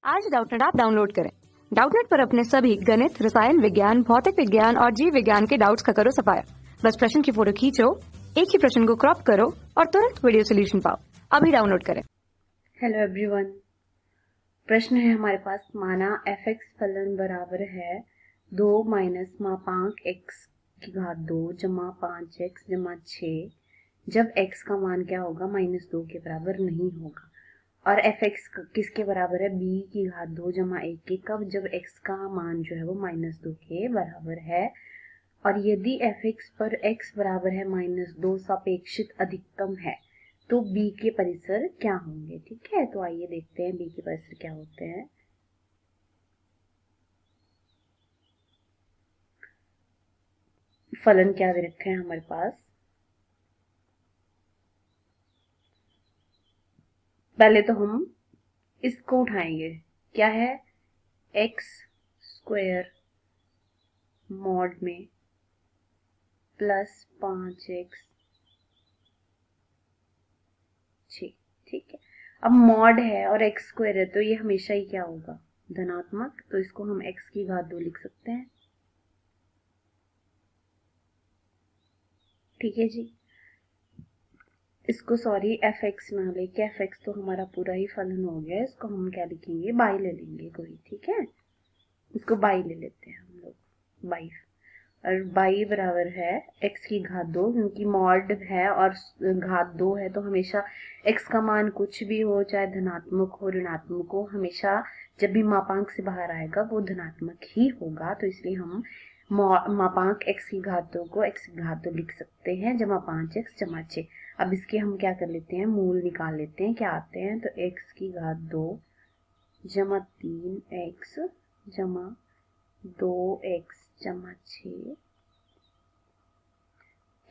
आज Doubtnut app download करें। Doubtnut पर अपने सभी गणित, रसायन विज्ञान, भौतिक विज्ञान और जीव विज्ञान के डाउट्स का करो सफाया। बस प्रश्न की फोटो खींचो, एक ही प्रश्न को क्रॉप करो और तुरंत वीडियो सोल्यूशन पाओ। अभी डाउनलोड करें। हेलो एवरीवन, प्रश्न है हमारे पास। माना f(x) फलन बराबर है 2 माइनस मापांक x की घात 2 जमा 5x जमा 6, जब x का मान क्या होगा? -2 के बराबर नहीं होगा। और f(x) किसके बराबर है? b की घात 2 जमा 1 के। कब? जब x का मान जो है वो -2 के बराबर है। और यदि f(x) पर x बराबर है -2 सापेक्षिक अधिकतम है तो b के परिसर क्या होंगे? ठीक है, तो आइए देखते हैं b के परिसर क्या होते हैं। फलन क्या दे रखे हैं हमारे पास? पहले तो हम इसको उठाएंगे। क्या है? x² मॉड में प्लस 5x 6। ठीक है, अब मॉड है और x² है तो ये हमेशा ही क्या होगा? धनात्मक। तो इसको हम x की घात 2 लिख सकते हैं। ठीक है जी, इसको सॉरी f(x) ना लेके, f(x) तो हमारा पूरा ही फलन हो गया। इसको हम क्या लिखेंगे? बाई ले लेंगे कोई। ठीक है, इसको बाई ले लेते हैं हम लोग, बाई। और बाई बराबर है x की घात 2, क्योंकि मॉड है और घात 2 है तो हमेशा x का मान कुछ भी हो, चाहे धनात्मक हो ऋणात्मक हो, हमेशा जब भी मापांक से बाहर आएगा वो धनात्मक ही होगा। तो इसलिए हम मापांक x की घात 2 को x की घात 2 लिख सकते हैं जमा 5x जमा 6। अब इसके हम क्या कर लेते हैं? मूल निकाल लेते हैं। क्या आते हैं? तो x की घात 2 जमा 3x जमा 2x जमा 6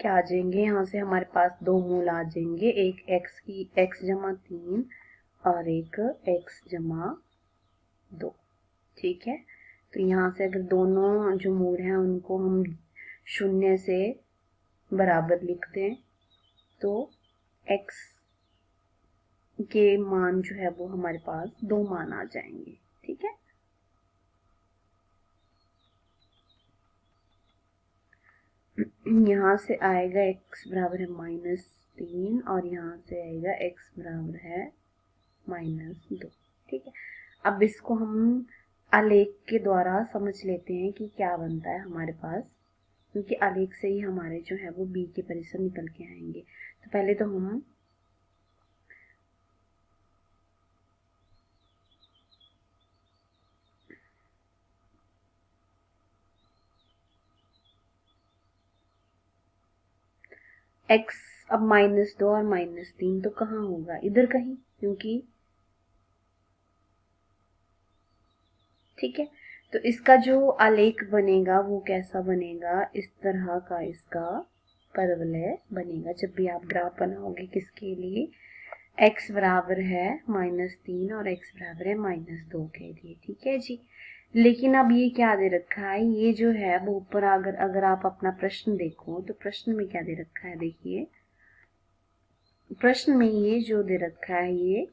क्या आ जाएंगे? यहाँ से हमारे पास दो मूल आ जाएंगे, एक x जमा 3 और एक x जमा 2। ठीक है, तो यहाँ से अगर दोनों जो मूल हैं उनको हम 0 से बराबर लिख दें तो x के मान जो है वो हमारे पास 2 मान आ जाएंगे। ठीक है, यहाँ से आएगा x बराबर है -3 और यहाँ से आएगा x बराबर है -2। ठीक है, अब इसको हम आलेख के द्वारा समझ लेते हैं कि क्या बनता है हमारे पास, क्योंकि आलेख से ही हमारे जो है वो b के परिसर निकल के आएंगे। तो पहले तो हम x, अब -2 और -3 तो कहाँ होगा? इधर कहीं, क्योंकि ठीक है, तो इसका जो आलेख बनेगा वो कैसा बनेगा? इस तरह का इसका परवलय बनेगा। जब भी आप ग्राफ बनाओगे किसके लिए? x बराबर है -3 और x बराबर है -2 के लिए। ठीक है जी, लेकिन अब ये क्या दे रखा है? ये जो है वो ऊपर अगर आप अपना प्रश्न देखो तो प्रश्न में क्या दे रखा है? देखिए, प्रश्न में ये जो दे रखा है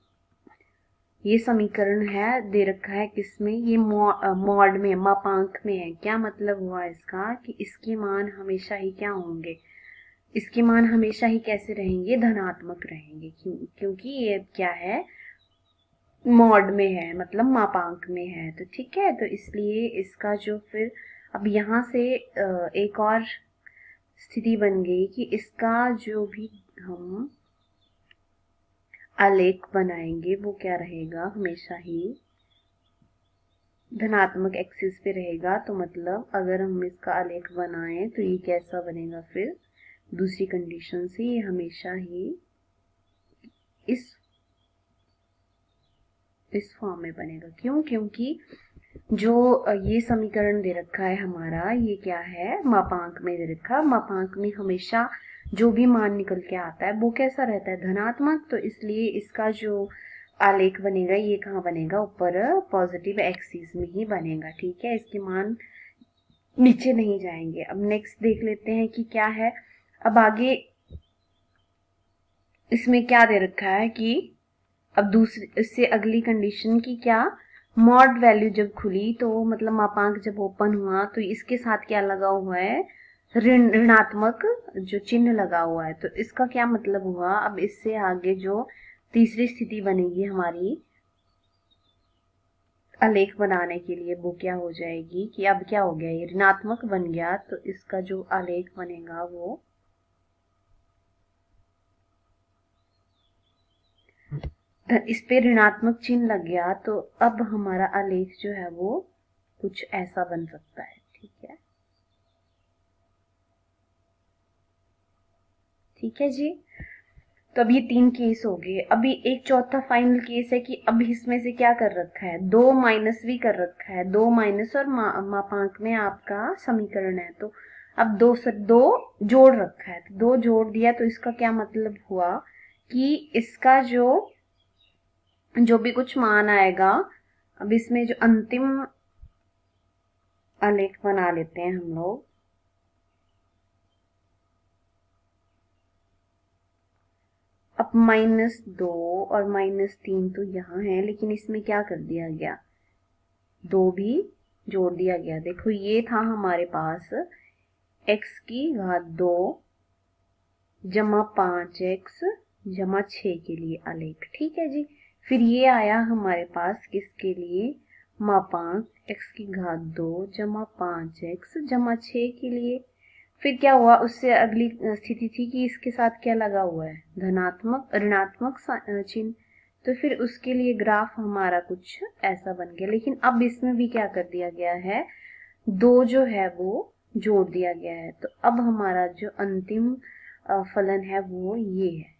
ये समीकरण है, दे रखा है किसमें? ये मॉड में, मापांक में है। क्या मतलब हुआ इसका? कि इसके मान हमेशा ही क्या होंगे? इसके मान हमेशा ही कैसे रहेंगे? धनात्मक रहेंगे। क्योंकि ये क्या है? मॉड में है, मतलब मापांक में है। तो ठीक है, तो इसलिए इसका जो फिर अब यहाँ से एक और स्थिति बन गई कि इसका जो भी हम आलेख बनाएंगे वो क्या रहेगा? हमेशा ही धनात्मक एक्सिस पे रहेगा। तो मतलब अगर हम इसका आलेख बनाएं तो ये कैसा बनेगा? फिर दूसरी कंडीशन से ये हमेशा ही इस फॉर्म में बनेगा। क्यों? क्योंकि जो ये समीकरण दे रखा है हमारा, ये क्या है? मापांक में दे रखा। मापांक में हमेशा जो भी मान निकल के आता है वो कैसा रहता है? धनात्मक। तो इसलिए इसका जो आलेख बनेगा ये कहाँ बनेगा? ऊपर पॉजिटिव एक्सिस में ही बनेगा। ठीक है, इसके मान नीचे नहीं जाएंगे। अब नेक्स्ट देख लेते हैं कि क्या है। अब आगे इसमें क्या दे रखा है कि अब दूसरी, इससे अगली कंडीशन की क्या? मॉड वैल्यू जब खुली तो मतलब मापांक जब ओपन हुआ तो इसके साथ क्या लगा हुआ है, ऋणात्मक जो चिन्ह लगा हुआ है। तो इसका क्या मतलब हुआ, अब इससे आगे जो तीसरी स्थिति बनेगी हमारी आलेख बनाने के लिए वो क्या हो जाएगी कि अब क्या हो गया, ये ऋणात्मक बन गया, तो इसका जो आलेख बनेगा वो इस पे ऋणात्मक चिन्ह लग गया, तो अब हमारा आलेख जो है वो कुछ ऐसा बन सकता है। ठीक है, ठीक है जी। तो अब ये 3 केस हो गए। अभी एक चौथा फाइनल केस है कि अब इसमें से क्या कर रखा है, 2 माइनस भी कर रखा है, 2 माइनस और मापांक में आपका समीकरण है, तो अब 2 से 2 जोड़ रखा है, तो 2 जोड़ दिया, तो इसका क्या मतलब हुआ कि इसका जो भी कुछ मान आएगा, अब इसमें जो अंतिम आलेख बना लेते हैं हम लोग। अब -2 और -3 तो यहाँ है, लेकिन इसमें क्या कर दिया गया, 2 भी जोड़ दिया गया। देखो ये था हमारे पास x की घात 2 जमा 5x जमा 6 के लिए आलेख। ठीक है जी। फिर ये आया हमारे पास किसके लिए, मापांक x की घात 2 जमा 5x जमा 6 के लिए। फिर क्या हुआ, उससे अगली स्थिति थी कि इसके साथ क्या लगा हुआ है, धनात्मक ऋणात्मक चिन्ह, तो फिर उसके लिए ग्राफ हमारा कुछ ऐसा बन गया। लेकिन अब इसमें भी क्या कर दिया गया है, 2 जो है वो जोड़ दिया गया है, तो अब हमारा जो अंतिम फलन है वो ये है।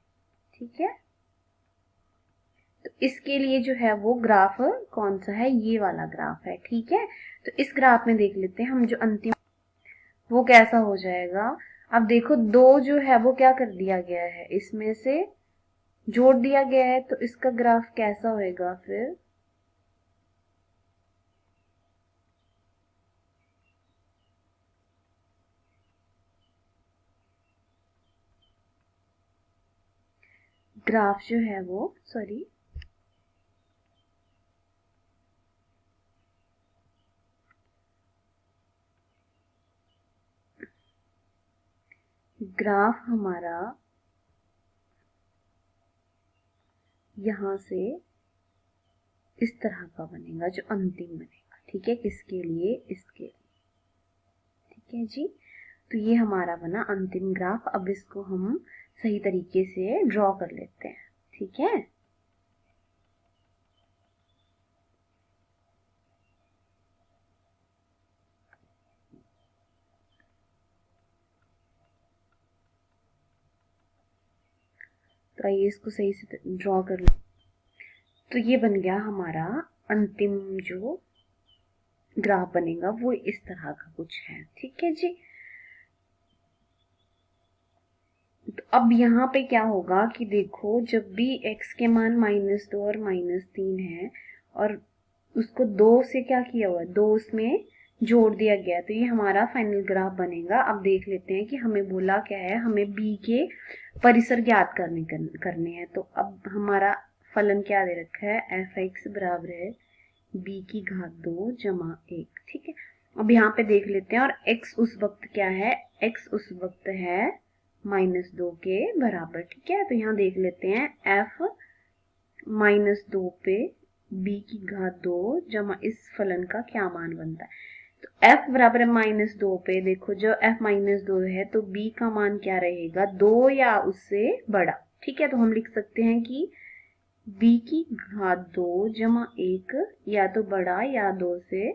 ठीक है, तो इसके लिए जो है वो ग्राफ कौन सा है, ये वाला ग्राफ है। ठीक है, तो इस ग्राफ में देख लेते हैं हम जो अंतिम वो कैसा हो जाएगा। अब देखो 2 जो है वो क्या कर दिया गया है, इसमें से जोड़ दिया गया है, तो इसका ग्राफ कैसा होएगा फिर, ग्राफ जो है वो सॉरी ग्राफ हमारा यहां से इस तरह का बनेगा, जो अंतिम बनेगा। ठीक है, किसके लिए, इसके लिए। ठीक है जी, तो ये हमारा बना अंतिम ग्राफ। अब इसको हम सही तरीके से ड्रॉ कर लेते हैं। ठीक है, तो आइए इसको सही से ड्रॉ कर ले। तो ये बन गया हमारा अंतिम जो ग्राफ बनेगा वो इस तरह का कुछ है। ठीक है जी, तो अब यहाँ पे क्या होगा कि देखो जब भी x के मान -2 और -3 है और उसको 2 से क्या किया हुआ है, 2 उसमें जोड़ दिया गया, तो ये हमारा फाइनल ग्राफ बनेगा। अब देख लेते हैं कि हमें बोला क्या है, हमें b के परिसर ज्ञात करने हैं। तो अब हमारा फलन क्या दे रखा है, f(x) बराबर है b की घात 2 जमा 1। ठीक है, अब यहाँ पे देख लेते हैं, और x उस वक्त क्या है, x उस वक्त है -2 के बराबर। ठीक है, तो यहाँ देख लेते हैं f -2 पे b की घात 2 जमा इस फलन का क्या मान बनता है। तो f बराबर है -2 पे, देखो जो f -2 है तो b का मान क्या रहेगा, 2 या उससे बड़ा। ठीक है, तो हम लिख सकते हैं कि b की घात 2 जमा 1 या तो बड़ा या 2 से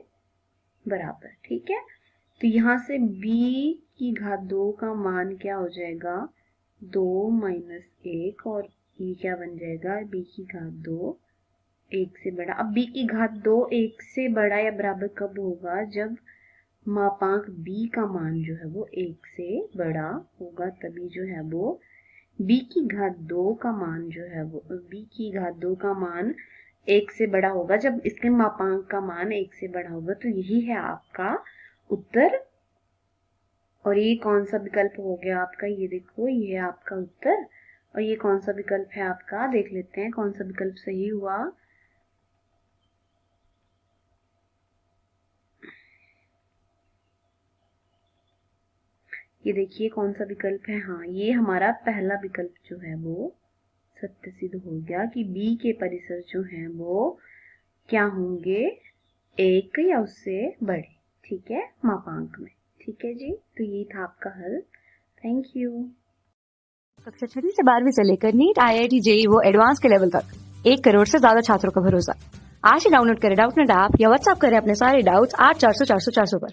बराबर। ठीक है, तो यहाँ से b की घात 2 का मान क्या हो जाएगा, 2 माइनस 1, और ये क्या बन जाएगा, b की घात 2 1 से बड़ा। अब b की घात 2 1 से बड़ा या बराबर कब होगा, जब मापांक b का मान जो है वो 1 से बड़ा होगा, तभी जो है वो b की घात 2 का मान जो है वो b की घात 2 का मान 1 से बड़ा होगा, जब इसके मापांक का मान 1 से बड़ा होगा। तो यही है आपका उत्तर। और ये कौन सा विकल्प हो गया आपका, ये देखो ये है आपका उत्तर। और ये कौन सा विकल्प है आपका, देख लेते हैं कौन सा विकल्प सही हुआ। ये देखिए कौन सा विकल्प है। हाँ, ये हमारा पहला विकल्प जो है वो सत्य सिद्ध हो गया कि बी के परिसर जो हैं वो क्या होंगे, 1 या उससे बड़े। ठीक है, मापांक में। ठीक है जी, तो ये था आपका हल। Thank you. कक्षा 6वीं से 12वीं से लेकर नीट, IIT, JEE वो एडवांस के लेवल तक 1 करोड़ से ज्यादा छात्रों का भरोसा। आज ही डाउनलोड करें डाउटनेट ऐप या व्हाट्सएप करें अपने सारे डाउट्स 8400 400 400 पर।